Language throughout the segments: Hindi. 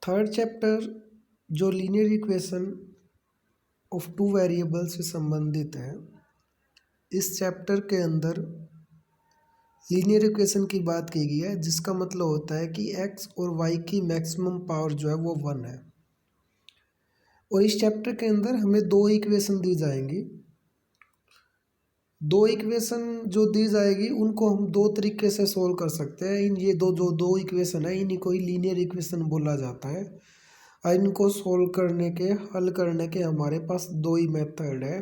थर्ड चैप्टर जो linear equation of two variable से संबंधित है, इस चैप्टर के अंदर लीनियर इक्वेशन की बात की गई है, जिसका मतलब होता है कि एक्स और वाई की मैक्सिमम पावर जो है वो 1 है। और इस चैप्टर के अंदर हमें दो इक्वेशन दी जाएंगी। दो इक्वेशन जो दी जाएगी उनको हम दो तरीके से सोल्व कर सकते हैं। ये दो इक्वेशन है, इन्हीं को ही लीनियर इक्वेशन बोला जाता है। और इनको सोल्व करने के, हल करने के हमारे पास दो ही मेथड है।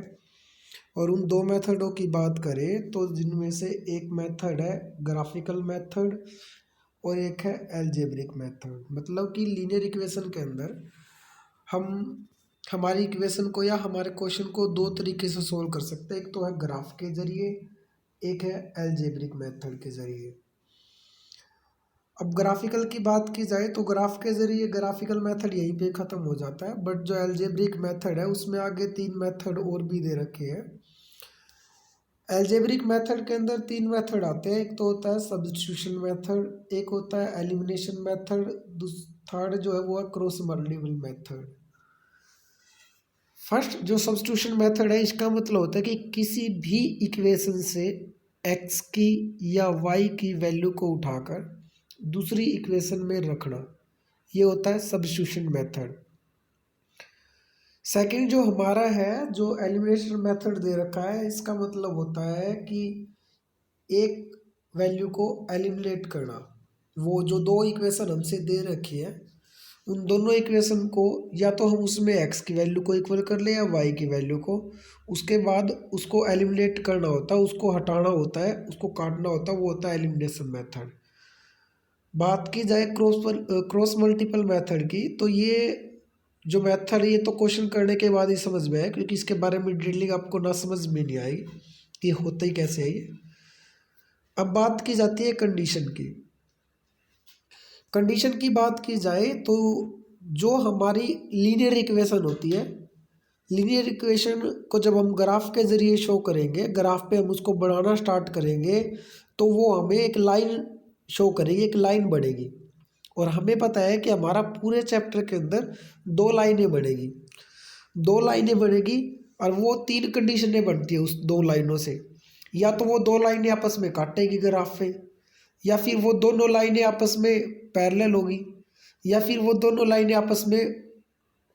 और उन दो मेथडों की बात करें तो जिनमें से एक मेथड है ग्राफिकल मेथड और एक है अलजेब्रिक मेथड। मतलब कि लीनियर इक्वेशन के अंदर हम हमारी इक्वेशन को या हमारे क्वेश्चन को दो तरीके से सोल्व कर सकते हैं। एक तो है ग्राफ के जरिए, एक है अलजेब्रिक मेथड के जरिए। अब ग्राफिकल की बात की जाए तो ग्राफ के जरिए ग्राफिकल मेथड यहीं पे ख़त्म हो जाता है, बट जो अलजेब्रिक मेथड है उसमें आगे तीन मेथड और भी दे रखे हैं। अलजेब्रिक मेथड के अंदर तीन मेथड आते हैं। एक तो होता है सब्स्टिट्यूशन मेथड, एक होता है एलिमिनेशन मेथड, थर्ड जो है वो है क्रॉस मल्टीपल मेथड। फर्स्ट जो सब्स्टिट्यूशन मेथड है, इसका मतलब होता है कि किसी भी इक्वेशन से एक्स की या वाई की वैल्यू को उठाकर दूसरी इक्वेशन में रखना, ये होता है सब्स्टिट्यूशन मेथड। सेकंड जो हमारा है, जो एलिमिनेशन मेथड दे रखा है, इसका मतलब होता है कि एक वैल्यू को एलिमिनेट करना। वो जो दो इक्वेशन हमसे दे रखी है, उन दोनों इक्वेशन को या तो हम उसमें एक्स की वैल्यू को इक्वल कर लें या वाई की वैल्यू को, उसके बाद उसको एलिमिनेट करना होता है, उसको हटाना होता है, उसको काटना होता है, वो होता है एलिमिनेशन मेथड। बात की जाए क्रॉस मल्टीपल मेथड की, तो ये जो मेथड है ये तो क्वेश्चन करने के बाद ही समझ में आए, क्योंकि इसके बारे में डिटेलिंग आपको ना समझ में नहीं आएगी कि होता ही कैसे है ये। अब बात की जाती है कंडीशन की। कंडीशन की बात की जाए तो जो हमारी लीनियर इक्वेशन होती है, लीनियर इक्वेशन को जब हम ग्राफ के ज़रिए शो करेंगे, ग्राफ पे हम उसको बढ़ाना स्टार्ट करेंगे तो वो हमें एक लाइन शो करेगी, एक लाइन बढ़ेगी। और हमें पता है कि हमारा पूरे चैप्टर के अंदर दो लाइनें बढ़ेगी, दो लाइनें बढ़ेगी और वो तीन कंडीशनें बनती है उस दो लाइनों से। या तो वो दो लाइनें आपस में काटेगी ग्राफ पे, या फिर वो दोनों लाइनें आपस में पैरेलल होगी, या फिर वो दोनों लाइनें आपस में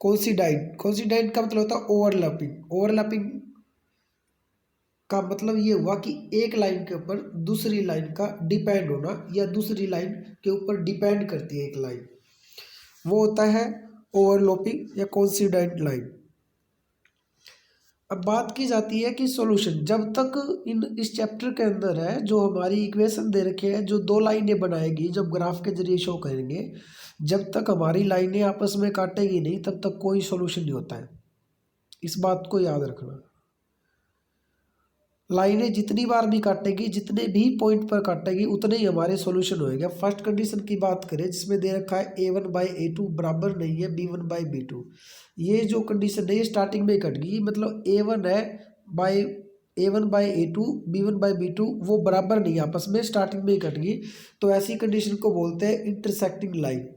कोइंसिडेंट का मतलब होता है ओवरलैपिंग। ओवरलैपिंग का मतलब ये हुआ कि एक लाइन के ऊपर दूसरी लाइन का डिपेंड होना, या दूसरी लाइन के ऊपर डिपेंड करती है एक लाइन, वो होता है ओवरलैपिंग या कोइंसिडेंट लाइन। अब बात की जाती है कि सॉल्यूशन, जब तक इस चैप्टर के अंदर है जो हमारी इक्वेशन दे रखे हैं, जो दो लाइनें बनाएगी जब ग्राफ के जरिए शो करेंगे, जब तक हमारी लाइनें आपस में काटेगी नहीं तब तक कोई सॉल्यूशन नहीं होता है। इस बात को याद रखना। लाइनें जितनी बार भी काटेगी, जितने भी पॉइंट पर काटेगी, उतने ही हमारे सॉल्यूशन होएगा। फर्स्ट कंडीशन की बात करें जिसमें दे रखा है a1/a2 बराबर नहीं है b1/b2। ये जो कंडीशन है ये स्टार्टिंग में कट गई, मतलब a1 है बाई a1/a2, b1/b2 वो बराबर नहीं है आपस में, स्टार्टिंग में ही कट गई। तो ऐसी कंडीशन को बोलते हैं इंटरसेक्टिंग लाइन।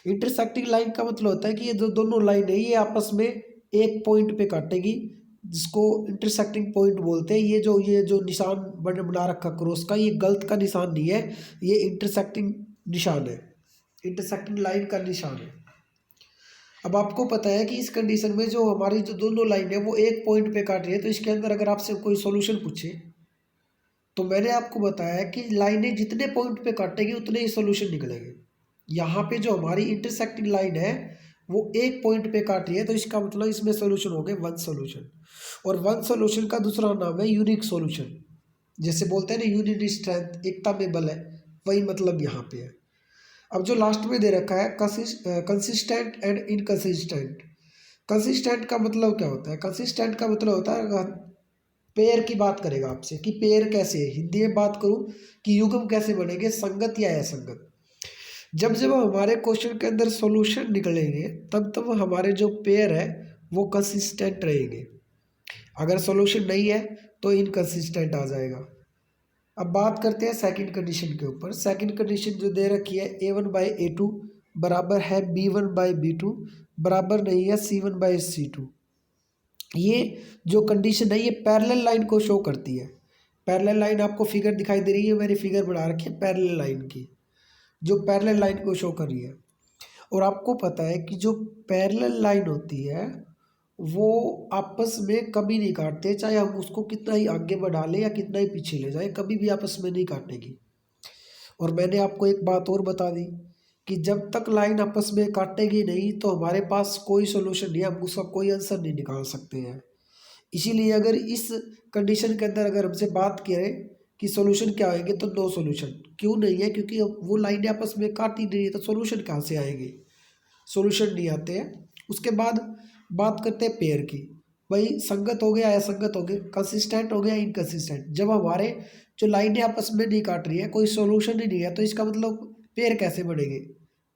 इंटरसेक्टिंग लाइन का मतलब होता है कि ये जो दोनों लाइन है ये आपस में एक पॉइंट पे काटेगी, जिसको इंटरसेक्टिंग पॉइंट बोलते हैं। ये जो निशान बना रखा क्रॉस का, ये गलत का निशान नहीं है, ये इंटरसेक्टिंग निशान है, इंटरसेक्टिंग लाइन का निशान है। अब आपको पता है कि इस कंडीशन में जो हमारी जो दोनों लाइन है वो एक पॉइंट पे काट रही है, तो इसके अंदर अगर आपसे कोई सॉल्यूशन पूछे तो मैंने आपको बताया कि लाइनें जितने पॉइंट पे काटेगी उतने ही सॉल्यूशन निकलेंगे। यहाँ पे जो हमारी इंटरसेक्टिंग लाइन है वो एक पॉइंट पे काट रही है, तो इसका मतलब इसमें सॉल्यूशन हो गए वन सॉल्यूशन। और वन सॉल्यूशन का दूसरा नाम है यूनिक सॉल्यूशन। जैसे बोलते हैं ना यूनिट स्ट्रेंथ, एकता में बल है, वही मतलब यहाँ पे है। अब जो लास्ट में दे रखा है कंसिस्टेंट एंड इनकंसिस्टेंट। कंसिस्टेंट का मतलब क्या होता है? कंसिस्टेंट का मतलब होता है पेयर की बात करेगा आपसे कि पेयर कैसे है। हिंदी में बात करूं कि युग्म कैसे बनेंगे, संगत या असंगत। जब जब हमारे क्वेश्चन के अंदर सॉल्यूशन निकलेंगे तब तब हमारे जो पेयर है वो कंसिस्टेंट रहेंगे। अगर सॉल्यूशन नहीं है तो इनकंसिस्टेंट आ जाएगा। अब बात करते हैं सेकंड कंडीशन के ऊपर। सेकंड कंडीशन जो दे रखी है a1/a2 बराबर है B1/B2 बराबर नहीं है C1/C2। ये जो कंडीशन है ये पैरेलल लाइन को शो करती है। पैरेलल लाइन आपको फिगर दिखाई दे रही है, मैंने फिगर बना रखी है पैरेलल लाइन की, जो पैरेलल लाइन को शो कर रही है। और आपको पता है कि जो पैरेलल लाइन होती है वो आपस में कभी नहीं काटते, चाहे हम उसको कितना ही आगे बढ़ा लें या कितना ही पीछे ले जाए, कभी भी आपस में नहीं काटेगी। और मैंने आपको एक बात और बता दी कि जब तक लाइन आपस में काटेगी नहीं तो हमारे पास कोई सोल्यूशन नहीं है, हम उसका कोई आंसर नहीं निकाल सकते हैं। इसीलिए अगर इस कंडीशन के अंदर अगर हमसे बात करें कि सोल्यूशन क्या आएंगे तो नो सोल्यूशन। क्यों नहीं है? क्योंकि अब वो लाइनें आपस में काट ही नहीं है तो सोल्यूशन कहाँ से आएंगे? सोल्यूशन नहीं आते हैं। उसके बाद बात करते हैं पेयर की। भाई संगत हो गया, असंगत हो गया, कंसिस्टेंट हो गया, इनकंसिस्टेंट। जब हमारे जो लाइनें आपस में नहीं काट रही है, कोई सोल्यूशन ही नहीं है, तो इसका मतलब पेयर कैसे बनेंगे?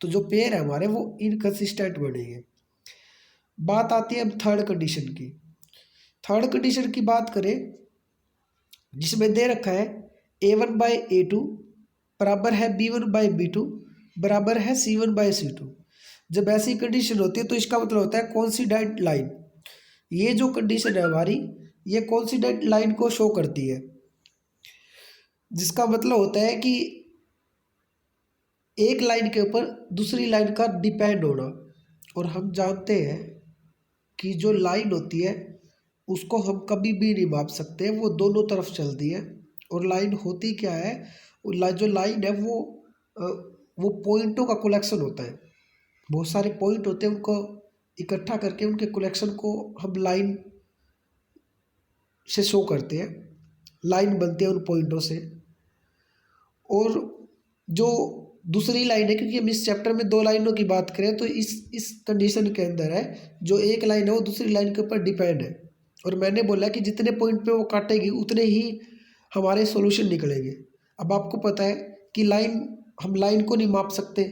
तो जो पेयर है हमारे वो इनकंसिस्टेंट बनेंगे। बात आती है अब थर्ड कंडीशन की। थर्ड कंडीशन की बात करें जिसमें दे रखा है A1/A2 बराबर है B1/B2 बराबर है C1/C2। जब ऐसी कंडीशन होती है तो इसका मतलब होता है कोइंसिडेंट लाइन। ये जो कंडीशन है हमारी ये कोइंसिडेंट लाइन को शो करती है, जिसका मतलब होता है कि एक लाइन के ऊपर दूसरी लाइन का डिपेंड होना। और हम जानते हैं कि जो लाइन होती है उसको हम कभी भी नहीं माप सकते, वो दोनों तरफ चलती है। और लाइन होती क्या है? जो लाइन है अ, वो पॉइंटों का कलेक्शन होता है। बहुत सारे पॉइंट होते हैं, उनको इकट्ठा करके उनके कलेक्शन को हम लाइन से शो करते हैं। लाइन बनती है उन पॉइंटों से। और जो दूसरी लाइन है, क्योंकि हम इस चैप्टर में दो लाइनों की बात करें तो इस कंडीशन के अंदर है जो एक लाइन है वो दूसरी लाइन के ऊपर डिपेंड है। और मैंने बोला कि जितने पॉइंट पे वो काटेगी उतने ही हमारे सॉल्यूशन निकलेंगे। अब आपको पता है कि हम लाइन को नहीं माप सकते।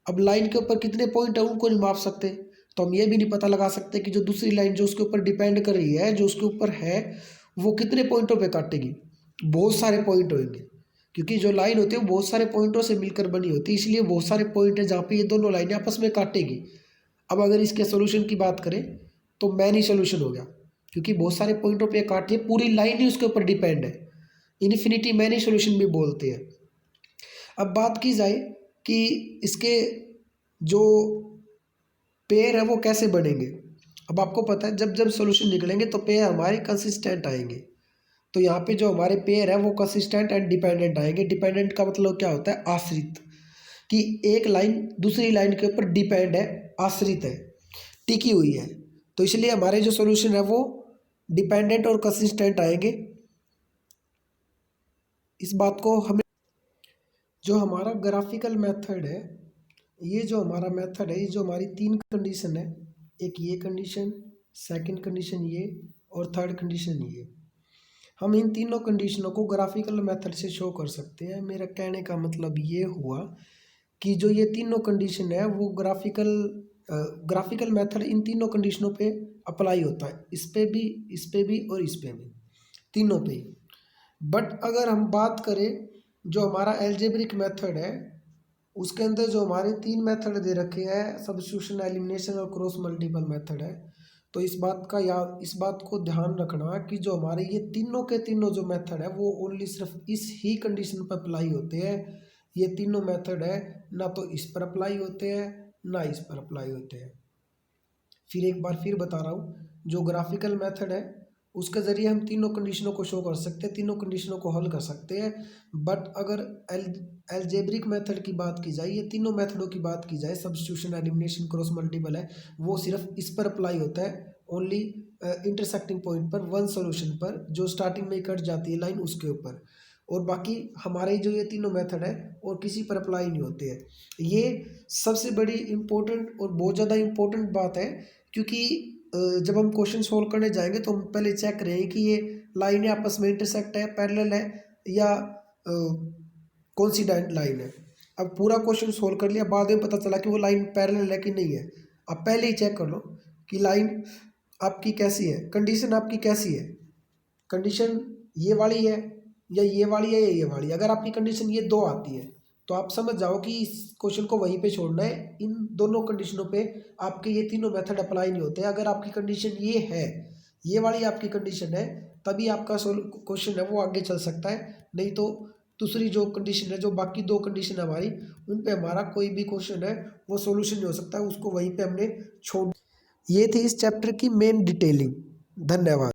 अब लाइन के ऊपर कितने पॉइंट है उनको नहीं माप सकते, तो हम ये भी नहीं पता लगा सकते कि जो दूसरी लाइन जो उसके ऊपर डिपेंड कर रही है, जो उसके ऊपर है, वो कितने पॉइंटों पे काटेगी। बहुत सारे पॉइंट होंगे, क्योंकि जो लाइन होती है वो बहुत सारे पॉइंटों से मिलकर बनी होती है, इसलिए बहुत सारे पॉइंट है जहाँ पे ये दोनों लाइनें आपस में काटेगी। अब अगर इसके सोल्यूशन की बात करें तो मैनी सोल्यूशन हो गया, क्योंकि बहुत सारे पॉइंटों पे काटती है, पूरी लाइन ही उसके ऊपर डिपेंड है। इन्फिनिटी मैनी सोल्यूशन भी बोलते हैं। अब बात की जाए कि इसके जो पेयर है वो कैसे बनेंगे। अब आपको पता है जब जब सोल्यूशन निकलेंगे तो पेयर हमारे कंसिस्टेंट आएंगे। तो यहाँ पे जो हमारे पेयर है वो कंसिस्टेंट एंड डिपेंडेंट आएंगे। डिपेंडेंट का मतलब क्या होता है? आश्रित, कि एक लाइन दूसरी लाइन के ऊपर डिपेंड है, आश्रित है, टिकी हुई है। तो इसलिए हमारे जो सॉल्यूशन है वो डिपेंडेंट और कंसिस्टेंट आएंगे। इस बात को हमें जो हमारा ग्राफिकल मेथड है, ये जो हमारा मेथड है, ये जो हमारी तीन कंडीशन है, एक ये कंडीशन, सेकंड कंडीशन ये, और थर्ड कंडीशन ये, हम इन तीनों कंडीशनों को ग्राफिकल मेथड से शो कर सकते हैं। मेरा कहने का मतलब ये हुआ कि जो ये तीनों कंडीशन है वो ग्राफिकल मेथड इन तीनों कंडीशनों पे अप्लाई होता है, इस पे भी, इस पे भी और इस पे भी, तीनों पे। बट अगर हम बात करें जो हमारा एल्जेब्रिक मेथड है उसके अंदर जो हमारे तीन मेथड दे रखे हैं, सब्स्टिट्यूशन, एलिमिनेशन और क्रॉस मल्टीपल मेथड है, तो इस बात को ध्यान रखना कि जो हमारे ये तीनों के तीनों जो मेथड है वो ओनली सिर्फ इस ही कंडीशन पर अप्लाई होते हैं। ये तीनों मेथड है ना तो इस पर अप्लाई होते हैं ना इस पर अप्लाई होते हैं। फिर एक बार फिर बता रहा हूँ, जो ग्राफिकल मेथड है उसके ज़रिए हम तीनों कंडीशनों को शो कर सकते हैं, तीनों कंडीशनों को हल कर सकते हैं। बट अगर एल्जेब्रिक मेथड की बात की जाए, ये तीनों मेथडों की बात की जाए, सब्स्टिट्यूशन, एलिमिनेशन, क्रॉस मल्टीपल है, वो सिर्फ इस पर अप्लाई होता है, ओनली इंटरसेक्टिंग पॉइंट पर, वन सोल्यूशन पर, जो स्टार्टिंग में कट जाती है लाइन उसके ऊपर। और बाकी हमारे जो ये तीनों मेथड है और किसी पर अप्लाई नहीं होते हैं। ये सबसे बड़ी इम्पोर्टेंट और बहुत ज़्यादा इम्पोर्टेंट बात है, क्योंकि जब हम क्वेश्चन सोल्व करने जाएंगे तो हम पहले चेक करेंगे कि ये लाइनें आपस में इंटरसेक्ट है, पैरेलल है या कोइंसिडेंट लाइन है। अब पूरा क्वेश्चन सोल्व कर लिया, बाद में पता चला कि वो लाइन पैरेलल है कि नहीं है। अब पहले ही चेक कर लो कि लाइन आपकी कैसी है, कंडीशन आपकी कैसी है। कंडीशन ये वाली है या ये वाली है या ये वाली। अगर आपकी कंडीशन ये दो आती है तो आप समझ जाओ कि इस क्वेश्चन को वहीं पे छोड़ना है। इन दोनों कंडीशनों पे आपके ये तीनों मेथड अप्लाई नहीं होते। अगर आपकी कंडीशन ये है, ये वाली आपकी कंडीशन है, तभी आपका क्वेश्चन है वो आगे चल सकता है। नहीं तो दूसरी जो कंडीशन है, जो बाकी दो कंडीशन है हमारी, उन पे हमारा कोई भी क्वेश्चन है वो सोल्यूशन नहीं हो सकता है, उसको वहीं पे हमने छोड़। ये थी इस चैप्टर की मेन डिटेलिंग। धन्यवाद।